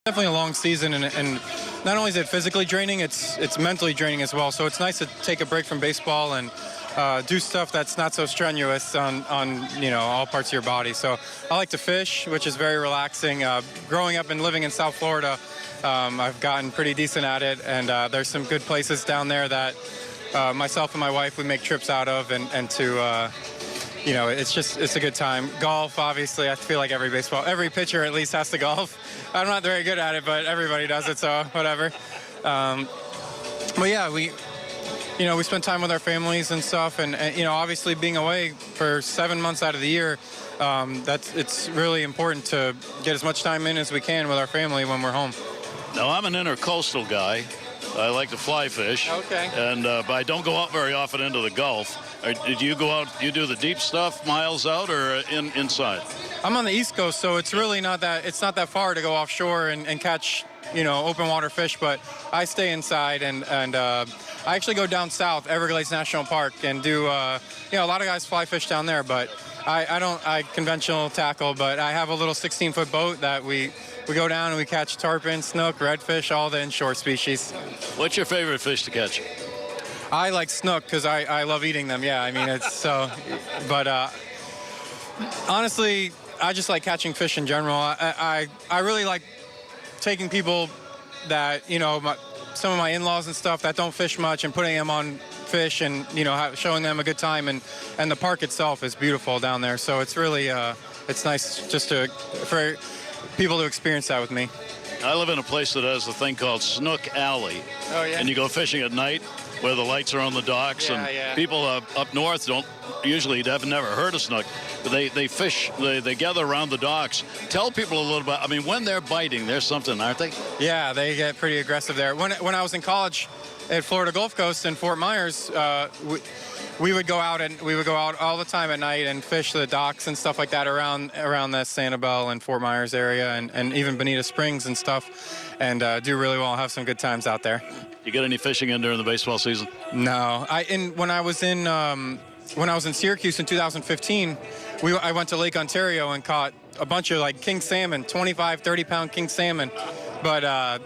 Definitely a long season, and not only is it physically draining, it's mentally draining as well. So it's nice to take a break from baseball and do stuff that's not so strenuous on all parts of your body. So I like to fish, which is very relaxing. Growing up and living in South Florida, I've gotten pretty decent at it, and there's some good places down there that myself and my wife would make trips out of, and to it's a good time. Golf, obviously, I feel like every pitcher at least has to golf. I'm not very good at it, but everybody does it, so whatever. But yeah, we spend time with our families and stuff, and obviously being away for 7 months out of the year, it's really important to get as much time in as we can with our family when we're home. Now, I'm an intercoastal guy. I like to fly fish. Okay. And but I don't go out very often into the Gulf. Do you go out? You do the deep stuff miles out or inside? I'm on the East Coast, so it's really not that far to go offshore and catch open water fish. But I stay inside, and I actually go down south, Everglades National Park, and do a lot of guys fly fish down there, but I conventional tackle, but I have a little 16-foot boat that we go down and we catch tarpon, snook, redfish, all the inshore species. What's your favorite fish to catch? I like snook because I love eating them. Yeah, I mean, it's so, but honestly, I just like catching fish in general. I really like taking people that, some of my in-laws and stuff that don't fish much and putting them on fish and, showing them a good time. And the park itself is beautiful down there. So it's really, it's nice just for people to experience that with me. I live in a place that has a thing called Snook Alley. Oh, yeah. And you go fishing at night where the lights are on the docks. Yeah. People up north don't usually have never heard of snook, but they fish, they gather around the docks. Tell people a little bit, I mean, when they're biting, there's something, aren't they? Yeah, they get pretty aggressive there. When I was in college at Florida Gulf Coast in Fort Myers, we would go out all the time at night and fish the docks and stuff like that around the Sanibel and Fort Myers area, and even Bonita Springs and stuff, and do really well and have some good times out there. You get any fishing in during the baseball season? No. When I was in Syracuse in 2015, I went to Lake Ontario and caught a bunch of king salmon, 25, 30-pound king salmon, but I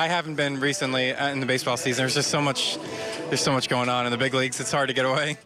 haven't been recently in the baseball season. There's so much going on in the big leagues. It's hard to get away.